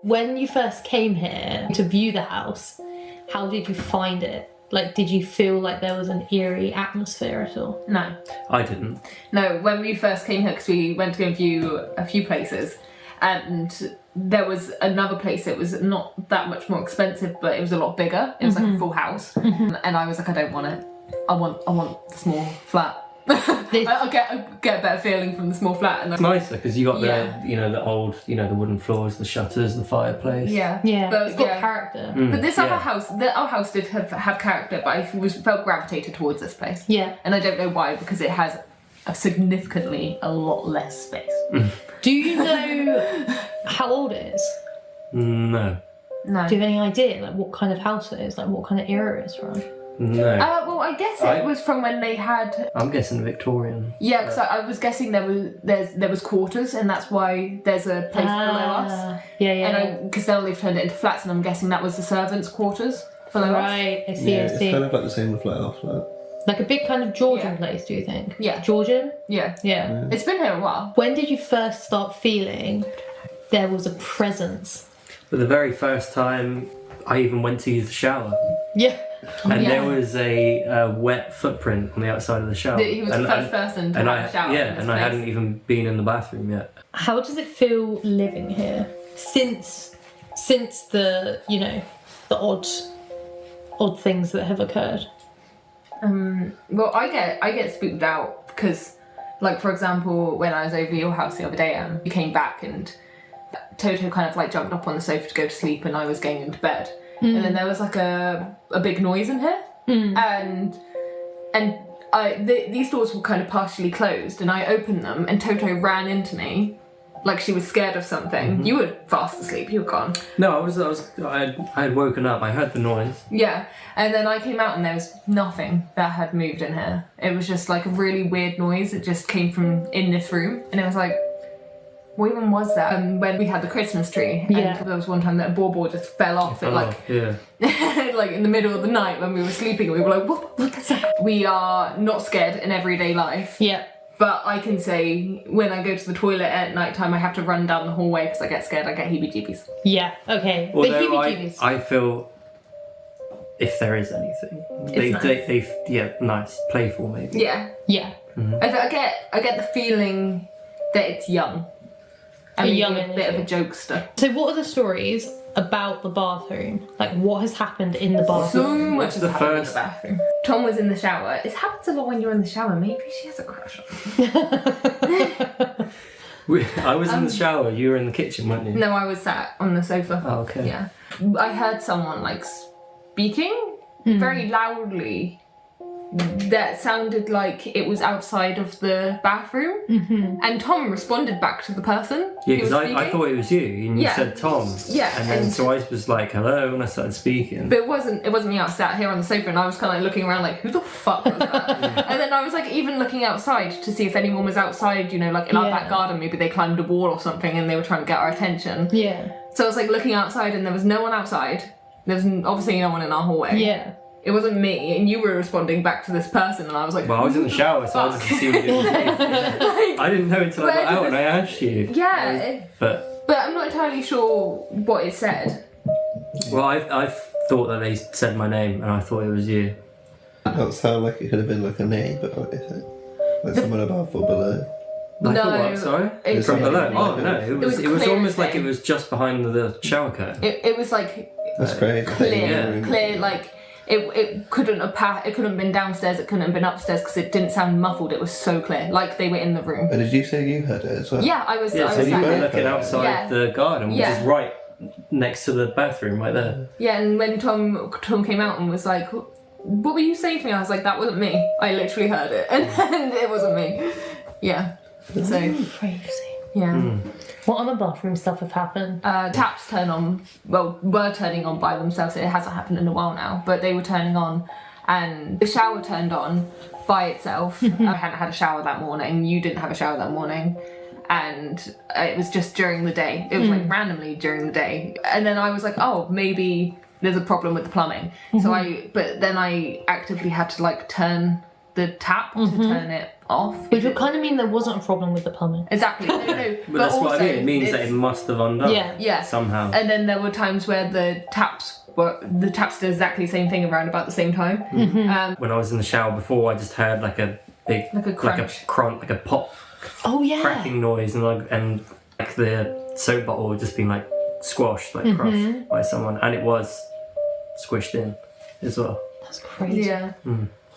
When you first came here to view the house, how did you find it? Like, did you feel like there was an eerie atmosphere at all? No. I didn't. No, when we first came here, because we went to go and view a few places, and there was another place that was not that much more expensive, but it was a lot bigger. It was like a full house. And I was like, I don't want it. I want the small flat. I'll get a better feeling from the small flat. And It's nicer because you got the old, the wooden floors, the shutters, the fireplace. Yeah. But it's got character. But this other house, our house did have character, but I felt gravitated towards this place. Yeah. And I don't know why, because it has a lot less space. Do you know how old it is? No. No. Do you have any idea, like, what kind of house it is? Like, what kind of era it's from? No. Well, I guess it was from when they had. I'm guessing Victorian. Yeah, because I was guessing there was quarters, and that's why there's a place below us. Yeah. And because now they've turned it into flats, and I'm guessing that was the servants' quarters below us. Right, I see. It's kind of like the same with flat off. Like a big kind of Georgian place, do you think? Yeah. Georgian? Yeah. Yeah. It's been here a while. When did you first start feeling there was a presence? But the very first time I even went to use the shower. Yeah. And there was a wet footprint on the outside of the shower. He was the first person to have a shower. Yeah, in this and I place. hadn't even been in the bathroom yet. How does it feel living here since the the odd things that have occurred? Well, I get spooked out because, like, for example, when I was over your house the other day, we came back and Toto kind of like jumped up on the sofa to go to sleep, and I was going into bed, and then there was like a big noise in here, and these doors were kind of partially closed, and I opened them, and Toto ran into me. Like she was scared of something. You were fast asleep. You were gone. No, I had woken up. I heard the noise. Yeah, and then I came out and there was nothing that had moved in here. It was just like a really weird noise. It just came from in this room, and it was like, what even was that? When we had the Christmas tree, and there was one time that a bauble just fell off. Like in the middle of the night when we were sleeping, we were like, what is that? We are not scared in everyday life. Yeah. But I can say when I go to the toilet at night time, I have to run down the hallway because I get scared. I get heebie-jeebies. Yeah. Okay. Although the heebie-jeebies. I feel if there is anything, nice, playful maybe. Yeah. Yeah. I get the feeling that it's young. And maybe a bit of a jokester. So what are the stories about the bathroom? Like, what has happened in the So bathroom? much has happened in the bathroom. Tom was in the shower. It happens a lot when you're in the shower. Maybe she has a crush on you. I was in the shower. You were in the kitchen, weren't you? No, I was sat on the sofa. Oh, okay. Yeah. I heard someone like speaking very loudly. That sounded like it was outside of the bathroom, and Tom responded back to the person. Yeah, because I thought it was you, and you said Tom. Yeah, and then so I was like, hello, and I started speaking. But it wasn't me. I was sat here on the sofa, and I was kind of like looking around, like, who the fuck was that? And then I was like even looking outside to see if anyone was outside, like in our back garden. Maybe they climbed a wall or something, and they were trying to get our attention. Yeah. So I was like looking outside, and there was no one outside. There was obviously no one in our hallway. Yeah. It wasn't me, and you were responding back to this person, and I was like, well, I was in the shower, so I just assumed it was you. I didn't know until I got out and I asked you. Yeah. But I'm not entirely sure what it said. Well, I thought that they said my name, and I thought it was you. It doesn't sound like it could have been like a name, but what is it? Like someone above or below? Like No, what, sorry? it- From it- below? it- Oh, no, it was clear almost as like day. it was just behind the shower curtain. It was like That's crazy. clear, like it couldn't have been downstairs, it couldn't have been upstairs because it didn't sound muffled. It was so clear, like they were in the room. But did you say you heard it as well? Yeah, I was. Yeah, I so was you sat were there. looking outside the garden, which Yeah. is right next to the bathroom, right there. Yeah, and when Tom came out and was like, "What were you saying to me?" I was like, "That wasn't me. I literally heard it, and it wasn't me." Yeah. So Crazy. yeah. What other bathroom stuff have happened? Taps were turning on by themselves. It hasn't happened in a while now, but they were turning on, and the shower turned on by itself. I hadn't had a shower that morning. You didn't have a shower that morning, and it was just during the day. It was like randomly during the day, and then I was like, oh, maybe there's a problem with the plumbing. But then I actively had to like turn the tap to turn it off. Which would kind of mean there wasn't a problem with the plumbing. Exactly. No. But that's what I mean. It means that it's- it must have undone. Yeah. somehow. And then there were times where the taps did exactly the same thing around about the same time. When I was in the shower before, I just heard like a big, Like a crunch. like a pop, Oh yeah. cracking noise, and like the soap bottle had just been like squashed, like crushed by someone, and it was squished in as well. That's crazy. Yeah.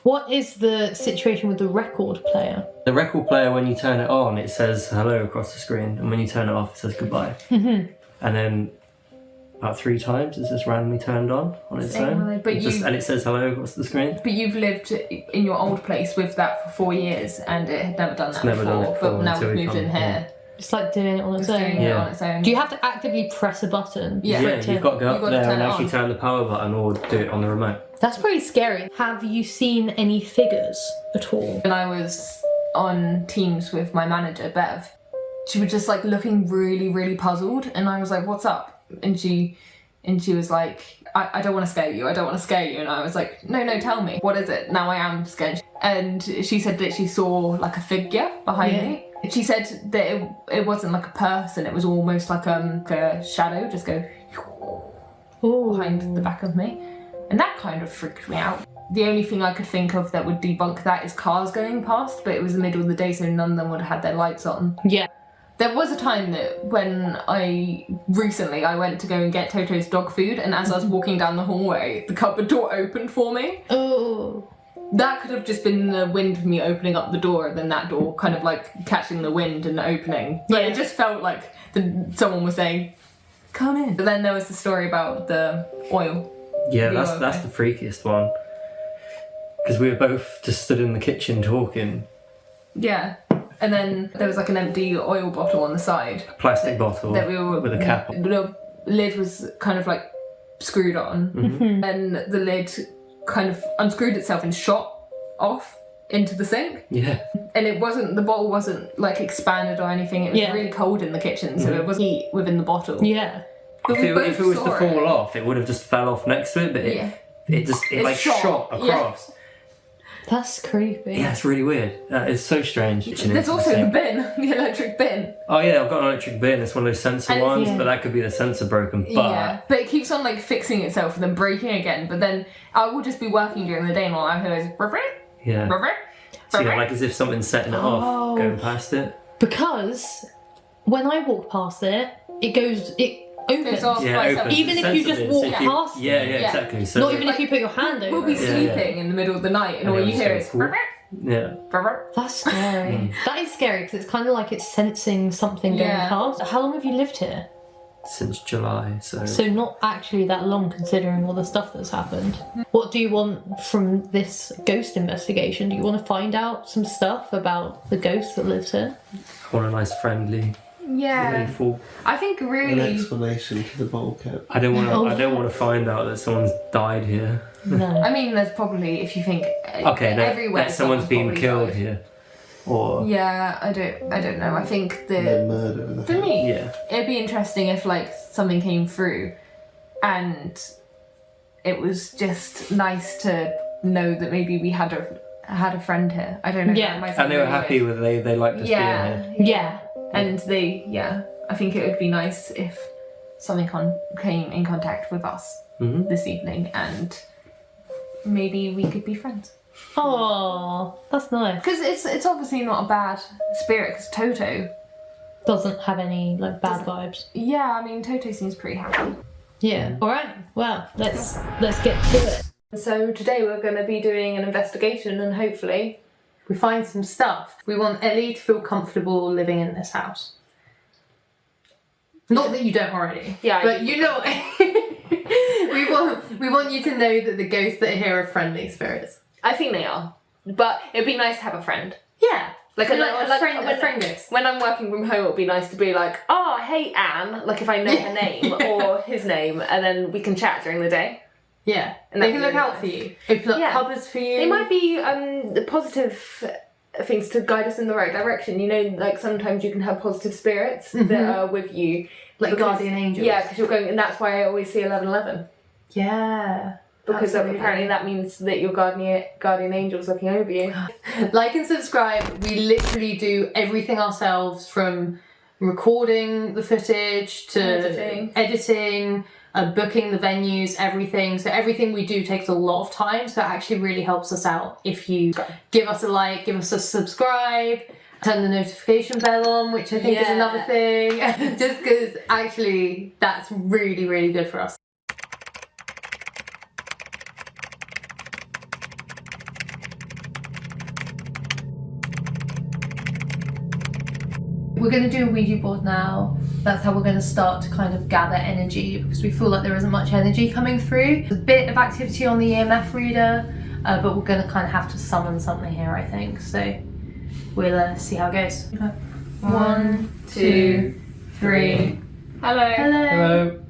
What is the situation with the record player? The record player, when you turn it on, it says hello across the screen, and when you turn it off, it says goodbye. And then about 3 times it's just randomly turned on its Saying own. hello, but And it says hello across the screen. But you've lived in your old place with that for 4 years, and it had never done that never before. done it before but now until we've we moved come- in here. It's like doing it on its own. Doing it Yeah. on its own. Do you have to actively press a button? Yeah. for Yeah, it to- you've got to go You've up got to there turn and it actually on. turn the power button or do it on the remote. That's pretty scary. Have you seen any figures at all? When I was on Teams with my manager, Bev, she was just like looking really, really puzzled, and I was like, "What's up?" And she was like, I don't want to scare you. I don't want to scare you. And I was like, no, tell me. What is it? Now I am scared. And she said that she saw like a figure behind me. She said that it wasn't like a person. It was almost like a shadow just go behind the back of me. And that kind of freaked me out. The only thing I could think of that would debunk that is cars going past, but it was the middle of the day, so none of them would have had their lights on. Yeah. There was a time that when I went to go and get Toto's dog food, and as I was walking down the hallway, the cupboard door opened for me. Oh. That could have just been the wind of me opening up the door, and then that door kind of like catching the wind and opening. But Yeah. it just felt like someone was saying, come in. But then there was the story about the oil. Yeah, The that's oil the freakiest one. Because we were both just stood in the kitchen talking. Yeah. And then there was like an empty oil bottle on the side. A plastic bottle That we were, with a cap on. The lid was kind of like screwed on, and the lid kind of unscrewed itself and shot off into the sink. Yeah. And the bottle wasn't like expanded or anything. It was Yeah. really cold in the kitchen, so it wasn't heat within the bottle. Yeah. But If we it both was to saw fall off, it would have just fell off next to it, but it like shot. shot across. That's creepy. Yeah, it's really weird. It's so strange. There's also the bin, the electric bin. Oh yeah, I've got an electric bin. It's one of those sensor And- ones, yeah. but that could be the sensor broken. But Yeah, but it keeps on like fixing itself and then breaking again. But then I will just be working during the day and all I hear is yeah. So yeah, like as if something's setting it Oh. off, going past it. Because when I walk past it, it opens. Goes off Yeah, by it itself. opens. Even The if you sensor just bit, walk so if you- past Yeah, it. exactly. So Not even if you put your hand over We'll be it. sleeping in the middle of the night and all it'll you just hear go is whoop. Yeah. That's scary. That is scary because it's kind of like it's sensing something going Yeah. past. How long have you lived here? Since July, so So not actually that long considering all the stuff that's happened. What do you want from this ghost investigation? Do you want to find out some stuff about the ghost that lives here? I want a nice friendly, Yeah. playful. I think An really explanation to the bowl cap. I don't want to. Oh, I don't want to find out that someone's died here. No. I mean there's probably if you think Okay, everywhere that someone's been probably killed died. here, or Yeah, I don't know. I think And then that murder in the for house. me yeah. it'd be interesting if like something came through and it was just nice to know that maybe we had a friend here. I don't know. Yeah. that might sound And they were really happy weird. with they liked us being Yeah, here. Yeah. And I think it would be nice if something came in contact with us Mhm. this evening and maybe we could be friends. Oh, that's nice. Because it's obviously not a bad spirit because Toto, Doesn't have any like bad vibes. yeah, I mean Toto seems pretty happy. Yeah. All right. Well, let's get to it. So today we're going to be doing an investigation and hopefully We find some stuff. We want Ellie to feel comfortable living in this house. Not that you don't already. Yeah, I But do. you know we want you to know that the ghosts that are here are friendly spirits. I think they are. But it'd be nice to have a friend. Yeah. Like a friend ghost. When I'm working from home, it would be nice to be like, oh, hey, Anne, like if I know her name or his name, and then we can chat during the day. Yeah. And They that'd can be look really out nice. for you. Open up Yeah. cupboards for you. They might be positive things to guide us in the right direction. You know, like sometimes you can have positive spirits that are with you. like because- guardian angels. Yeah, because you're going, and that's why I always see 1111. Yeah. because Absolutely. apparently that means that your guardian angel's looking over you. Like and subscribe. We literally do everything ourselves, from recording the footage to editing, booking the venues, everything. So everything we do takes a lot of time. So it actually really helps us out if you give us a like, give us a subscribe, turn the notification bell on, which I think is another thing. Just because actually that's really, really good for us. We're going to do a Ouija board now. That's how we're going to start to kind of gather energy, because we feel like there isn't much energy coming through. There's a bit of activity on the EMF reader, but we're going to kind of have to summon something here, I think. So we'll see how it goes. 1, 2, 3. Hello. Hello. Hello.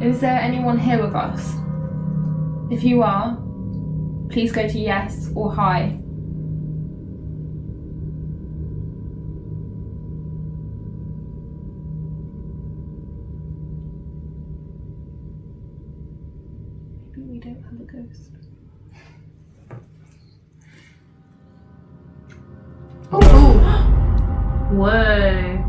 Is there anyone here with us? If you are, please go to yes or hi. Maybe we don't have a ghost. Oh! Whoa.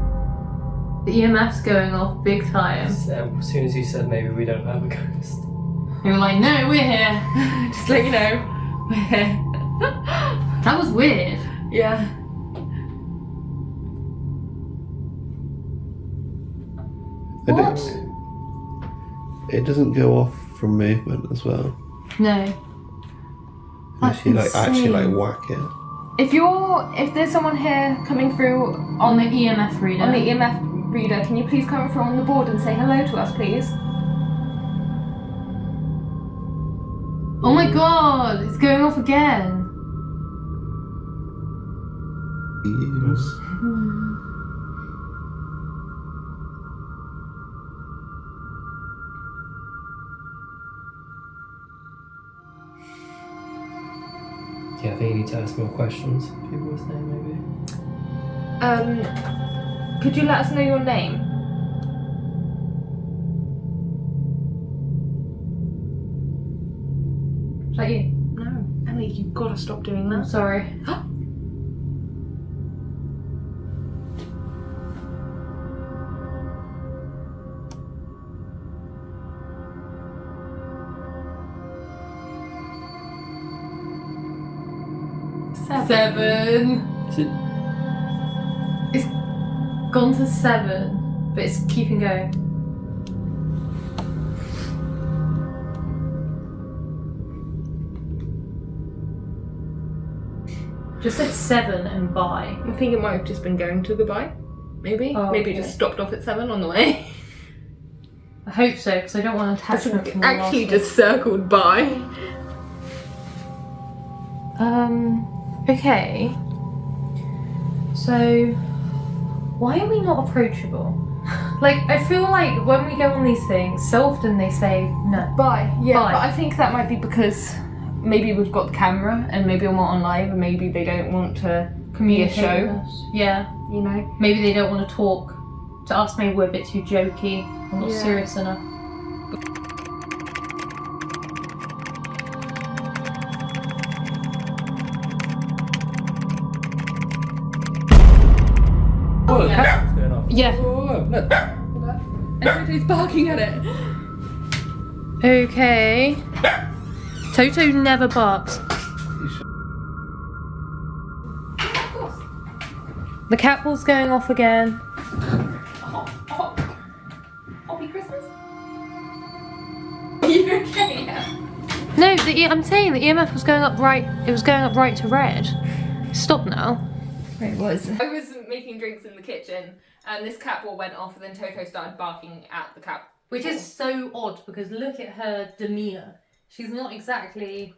The EMF's going off big time. So, as soon as you said maybe we don't have a ghost. You were like, no, we're here. Just let you know, we're here. That was weird. Yeah. What? It doesn't go off from movement as well. No. Unless you like actually like insane. whack it. If there's someone here coming through On the EMF reader. on the EMF reader, can you please come through on the board and say hello to us, please? Oh my god, it's going off again. Use. Yeah, I think you need to ask more questions. People were saying maybe. Could you let us know your name? Is that you? No. Ellie, you've got to stop doing I'm that. sorry. Seven. Is it? It's gone to 7, but it's keeping going. Just said 7 and bye. I think it might have just been going to goodbye. Maybe. Oh, Maybe okay. it just stopped off at 7 on the way. I hope so, because I don't want attachment from the Actually last just circled by. one. Okay. So, why are we not approachable? Like, I feel like when we go on these things, so often they say no. Bye. Yeah, Bye. but I think that might be because maybe we've got the camera and maybe we're not on live and maybe they don't want to Communicate show. with us. Yeah. You know? Maybe they don't want to talk to us. Maybe we're a bit too jokey or not Yeah. serious enough. Oh, the Yeah. cat's going off. Yeah. Whoa, look. Everybody's barking at it. Okay. Toto never barks. The cat ball's going off again. Happy Christmas. Are you okay? No, I'm saying the EMF was going up right. It was going up right to red. Stop now. It was. I was making drinks in the kitchen and this cat ball went off and then Toto started barking at the cat. Which is so odd because look at her demeanour. She's not exactly,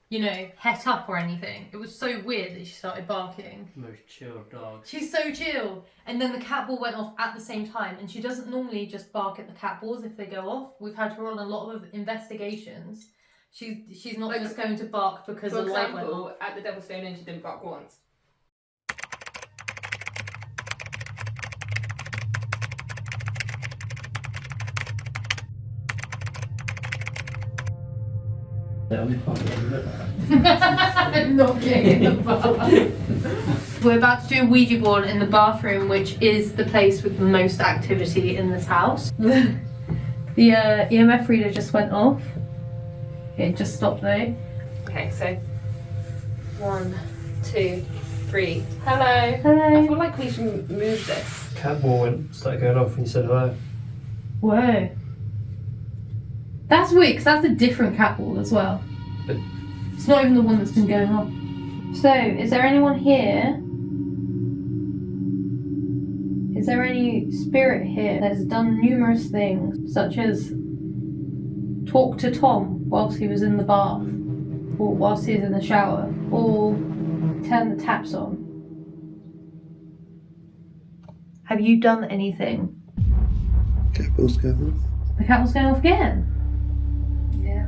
you know, het up or anything. It was so weird that she started barking. Most chill dog. She's so chill. And then the cat ball went off at the same time. And she doesn't normally just bark at the cat balls if they go off. We've had her on a lot of investigations. She's not Like, just going to bark because For the light went example, off. at the Devil's Stone Inn she didn't bark once. That'll be fun. Knocking in the bath. We're about to do a Ouija board in the bathroom, which is the place with the most activity in this house. The EMF reader just went off. It just stopped though. Okay, so 1, 2, 3. Hello. Hello. I feel like we should move this. Cat ball started going off when you said hello. Whoa. That's weird, because that's a different cat wall as well. But- It's not even the one that's been going off. So, is there anyone here? Is there any spirit here that's done numerous things, such as talk to Tom whilst he was in the bath, or whilst he was in the shower, or turn the taps on? Have you done anything? Capital's going off. The cat was going off again? Yeah.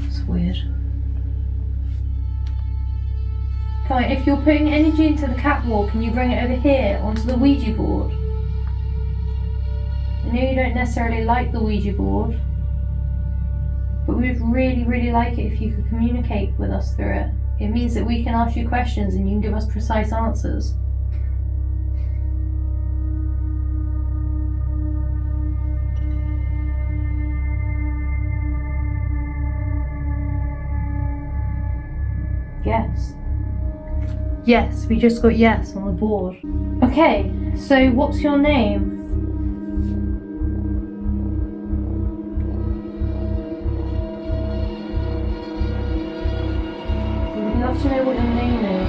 It's weird. Come on, if you're putting energy into the cat wall, can you bring it over here onto the Ouija board? I know you don't necessarily like the Ouija board, but we would really, really like it if you could communicate with us through it. It means that we can ask you questions and you can give us precise answers. Yes. Yes, we just got yes on the board. Okay, so what's your name? We'd love to know what your name is.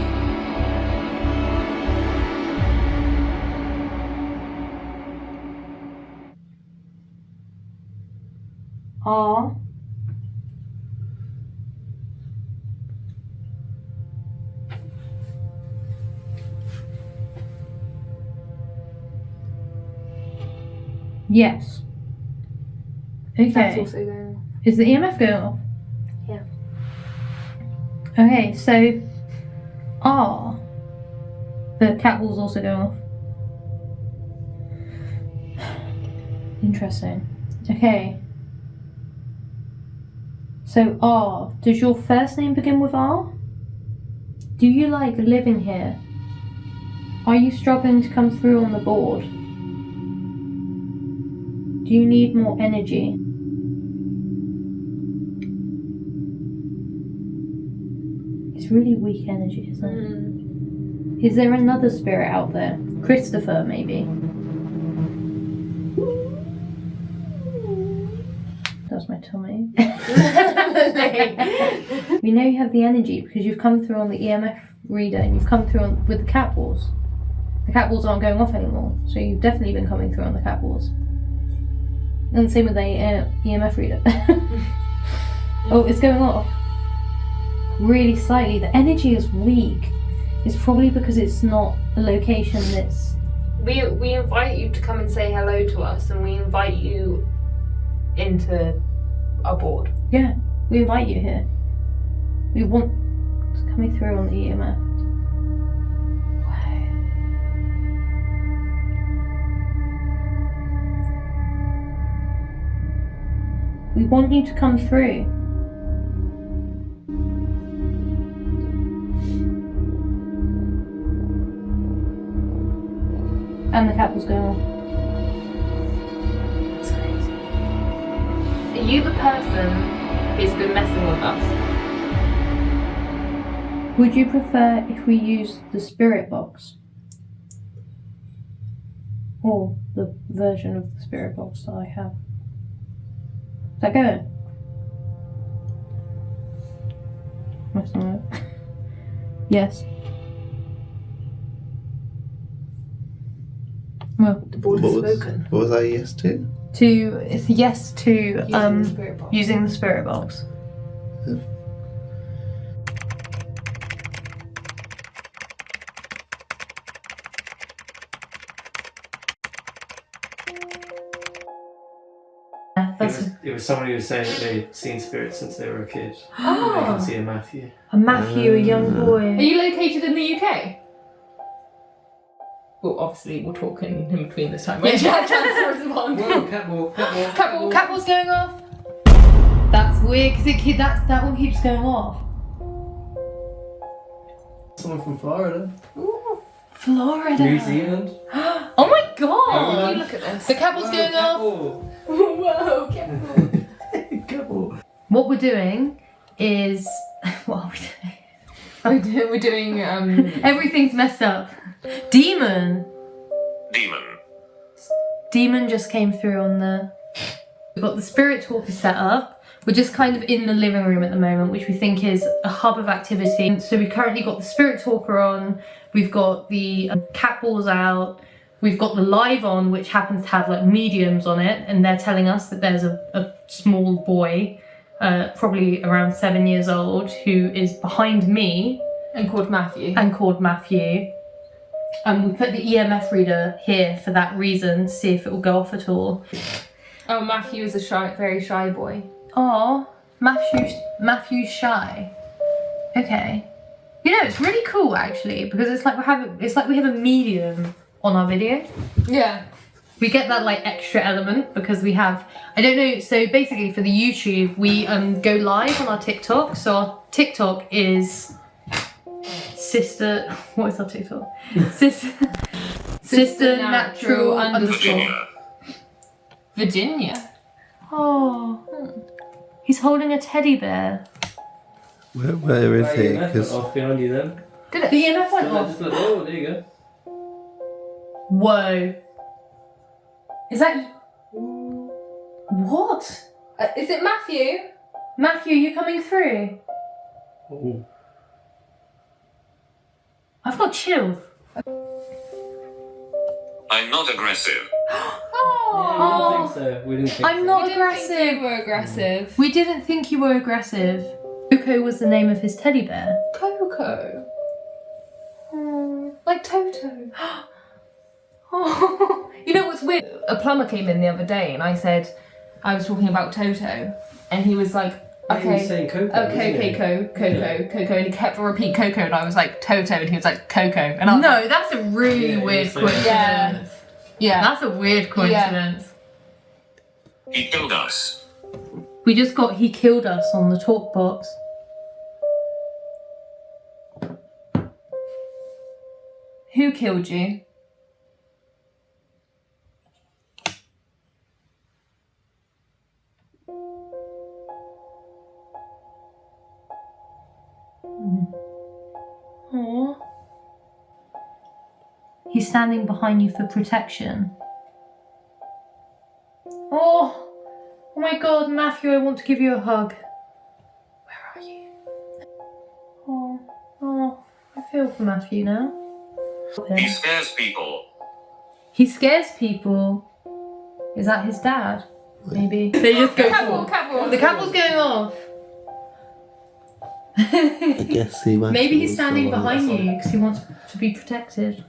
R. Yes. Okay. That's also going on. Is the EMF going off? Yeah. Okay, so R. The cat wall's also going off. Interesting. Okay. So R. Does your first name begin with R? Do you like living here? Are you struggling to come through on the board? Do you need more energy? It's really weak energy, isn't it? Is there another spirit out there? Christopher, maybe? That's my tummy. We know you have the energy because you've come through on the EMF reader and you've come through with the cat walls. The cat walls aren't going off anymore, so you've definitely been coming through on the cat walls. And same with the EMF reader. Oh, it's going off. Really slightly. The energy is weak. It's probably because it's not a location that's... We invite you to come and say hello to us, and we invite you into our board. Yeah, we invite you here. We want coming through on the EMF. We want you to come through. And the cat was going off. That's crazy. Are you the person who's been messing with us? Would you prefer if we used the spirit box? Or the version of the spirit box that I have? Is that good? That's not it. Yes. Well, The board has spoken. What was I yes to? it's a yes to Using the spirit box. using the spirit box. It was someone who was saying that they'd seen spirits since they were a kid. Oh. They can see a Matthew. A Matthew, a young Are boy. you located in the UK? Well, obviously, we'll talk in between this time. When Chad tries to respond. Whoa, cat ball. Catwall's going off. That's weird because that one keeps going off. Someone from Florida. Florida. New Zealand. Oh my god! You look at this. The cable's going off. Whoa, careful. Couple. What we're doing is what are we doing? We're doing Everything's messed up. Demon just came through on the. We've got the spirit talker set up. We're just kind of in the living room at the moment, which we think is a hub of activity. So we've currently got the spirit talker on. We've got the cat balls out. We've got the live on, which happens to have like mediums on it, and they're telling us that there's a small boy, probably around 7 years old, who is behind me. and called Matthew. We put the EMF reader here for that reason, to see if it will go off at all. Oh, Matthew is a very shy boy. Oh, Matthew's shy. Okay. You know, it's really cool actually, because it's like we have a medium on our video. Yeah. We get that like extra element because we have, I don't know, so basically for the YouTube, we go live on our TikTok. So our TikTok is what is our TikTok? Sister Natural _ Virginia. Oh, he's holding a teddy bear. Where is he? Right, Because off behind you then. Did it? The EMF went off. Just look, oh, there you go. Whoa. Is that... What? Is it Matthew? Matthew, you coming through? Oh. I've got chills. I'm not aggressive. Oh. Yeah, we didn't think so. We didn't think I'm so. not We didn't aggressive. think you were aggressive. We didn't think you were aggressive. Coco was the name of his teddy bear. Coco. Like Toto. Oh. You know what's weird? A plumber came in the other day and I said, I was talking about Toto, and he was like, Yeah, he was okay. saying Coco. Okay, Coco, and he kept repeating Coco, and I was like Toto, and he was like Coco, and I was No, that's a really Yeah, weird it's coincidence. Yeah. yeah. That's a weird coincidence. He killed us. We just got he killed us on the talk box. Who killed you? Aww. He's standing behind you for protection. Oh my god, Matthew, I want to give you a hug. Where are you? Oh, I feel for Matthew now. He scares people. He scares people. Is that his dad? Maybe. They just go Catball. The cable's going off. I guess he went. Maybe he's standing behind you because he wants to be protected.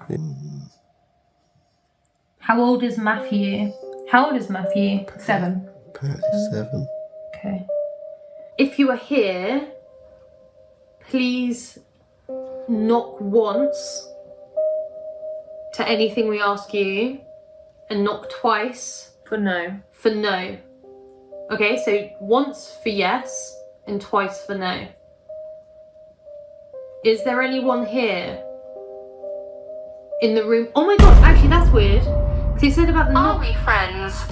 How old is Matthew? 7. Apparently 7. Okay. If you are here, please knock once to anything we ask you and knock twice For no. for no. Okay, so once for yes and twice for no. Is there anyone here in the room? Oh my god, actually that's weird. Because he said about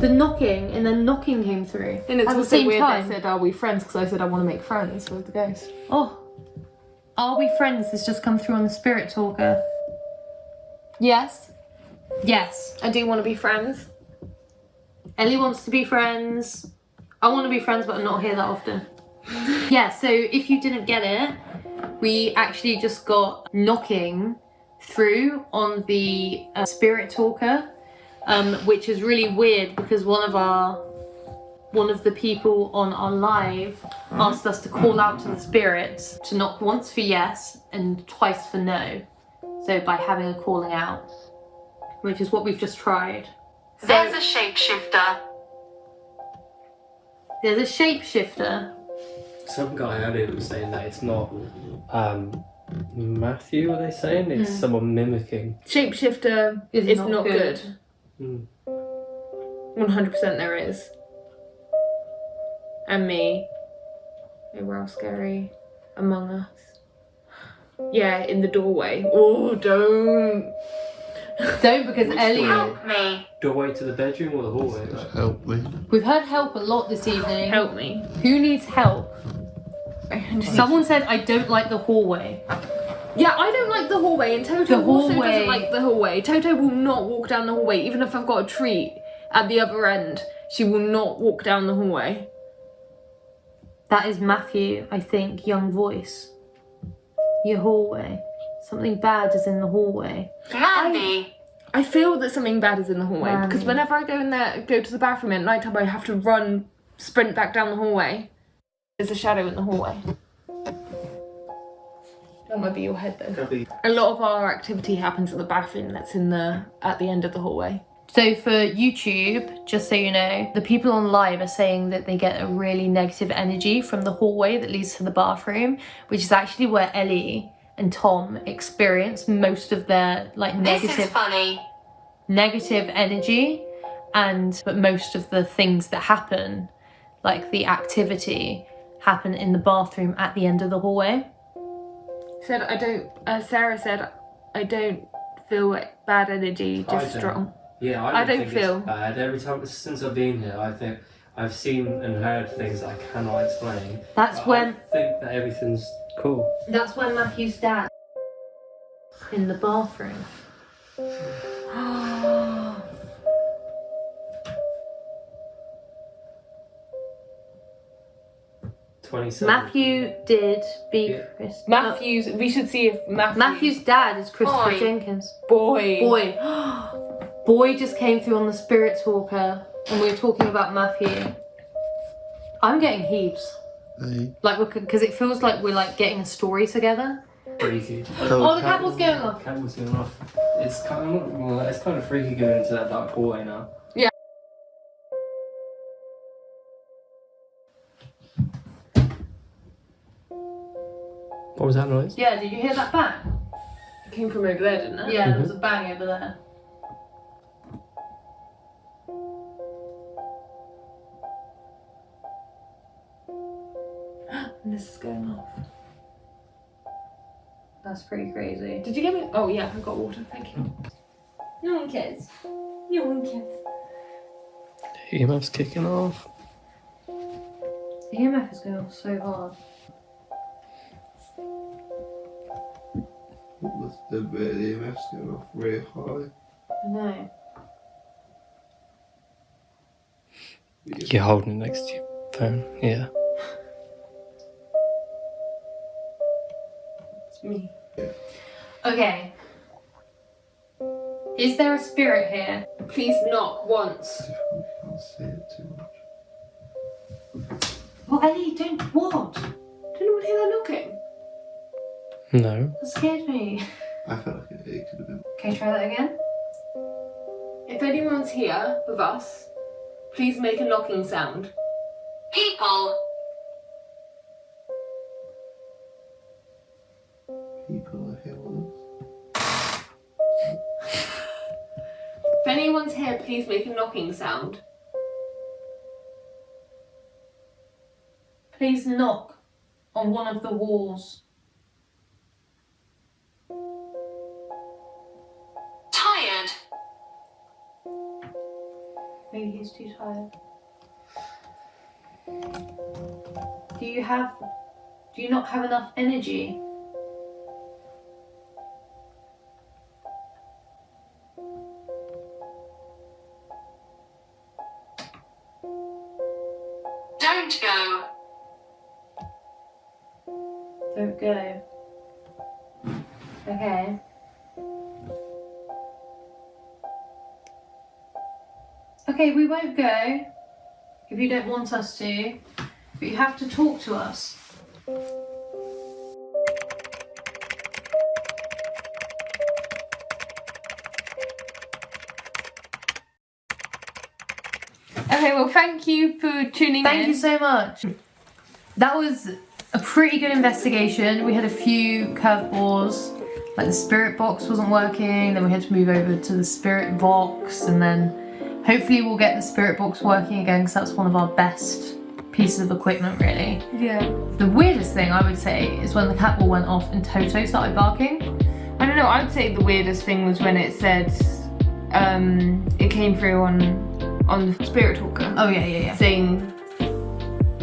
the knocking and then knocking came through. And it's at the also same weird time. that I said, are we friends? Because I said I want to make friends with the ghost. Oh. Are we friends has just come through on the spirit talker. Yes. Yes. I do want to be friends. Ellie wants to be friends. I want to be friends, but I'm not here that often. Yeah, so if you didn't get it, we actually just got knocking through on the spirit talker, which is really weird because one of the people on our live asked us to call out to the spirits to knock once for yes and twice for no. So by having a calling out, which is what we've just tried. There's a shapeshifter. There's a shapeshifter. Some guy earlier was saying that it's not Matthew, were they saying? It's someone mimicking. Shapeshifter Is is not not good. Mm. 100% there is. And me. Maybe how scary. Among Us. Yeah, in the doorway. Oh, don't. Don't, because Which Ellie... doorway? Help me. Doorway to the bedroom or the hallway? Like? Help me. We've heard help a lot this evening. Help me. Who needs help? Someone said, I don't like the hallway. Yeah, I don't like the hallway, and Toto The also hallway. doesn't like the hallway. Toto will not walk down the hallway, even if I've got a treat at the other end. She will not walk down the hallway. That is Matthew, I think, young voice. Your hallway. Something bad is in the hallway. Mandy. I feel that something bad is in the hallway Mandy. because whenever I go to the bathroom at night time, I have to sprint back down the hallway. There's a shadow in the hallway. That might be your head though. A lot of our activity happens at the bathroom that's at the end of the hallway. So for YouTube, just so you know, the people on live are saying that they get a really negative energy from the hallway that leads to the bathroom, which is actually where Ellie and Tom experience most of their like This is negative energy, but most of the things that happen, like the activity, happen in the bathroom at the end of the hallway. Sarah said, I don't feel bad energy, I just don't. strong. Yeah, I don't think feel- it's bad. Every time since I've been here, I think I've seen and heard things that I cannot explain. That's But when I think that everything's cool. That's when Matthew's dad in the bathroom. 27. Matthew did be Yeah. Chris. We should see if Matthew's dad is Christopher Boy. Jenkins. boy. Boy just came through on the Spirit Talker, and we were talking about Matthew. I'm getting heaps. Hey. Like, because it feels like we're like getting a story together. Freaky. Oh, the candle's going off. Candle's going off. It's kind of freaky going into that dark hallway now. What was that noise? Yeah, did you hear that bang? It came from over there, didn't it? Yeah, there was a bang over there. And this is going off. That's pretty crazy. Did you get me? Oh yeah, I got water, thank you. No one cares. No one cares. EMF's kicking off. The EMF is going off so hard. The EMF's going off really high. I know. You're holding it next to your phone, yeah. It's me. Okay. Is there a spirit here? Please knock once. Difficult, you can't see it too much. Well, Ellie, don't. What? Did anyone hear that knocking? No. That scared me. I felt like it could have been. Okay, try that again. If anyone's here with us, please make a knocking sound. People. People are here with us. If anyone's here, please make a knocking sound. Please knock on one of the walls. Tired. Maybe he's too tired. Do you not have enough energy? Don't go. Don't go. Okay. Okay, we won't go if you don't want us to, but you have to talk to us. Okay, well, thank you for tuning in. Thank you so much. That was a pretty good investigation. We had a few curveballs, like the spirit box wasn't working, then we had to move over to the spirit box, and then hopefully we'll get the spirit box working again because that's one of our best pieces of equipment, really. Yeah. The weirdest thing I would say is when the cat ball went off and Toto started barking. I don't know, I'd say the weirdest thing was when it said, it came through on the Spirit Talker. Oh yeah. Saying,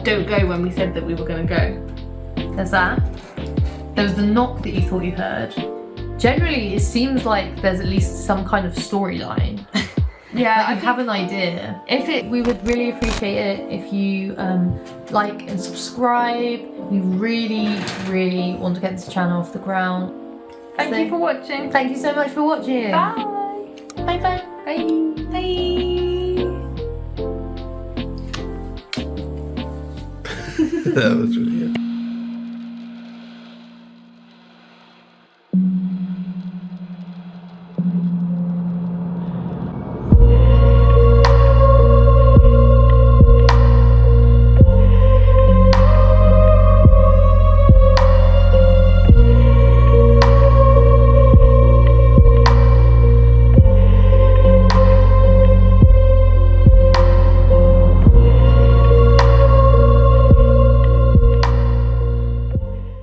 don't go when we said that we were going to go. There's that. There was the knock that you thought you heard. Generally, it seems like there's at least some kind of storyline. Yeah, I have an idea. We would really appreciate it if you like and subscribe. We really, really want to get this channel off the ground. Thank you for watching. Thank you so much for watching. Bye. Bye bye. Bye. Bye. That was really good.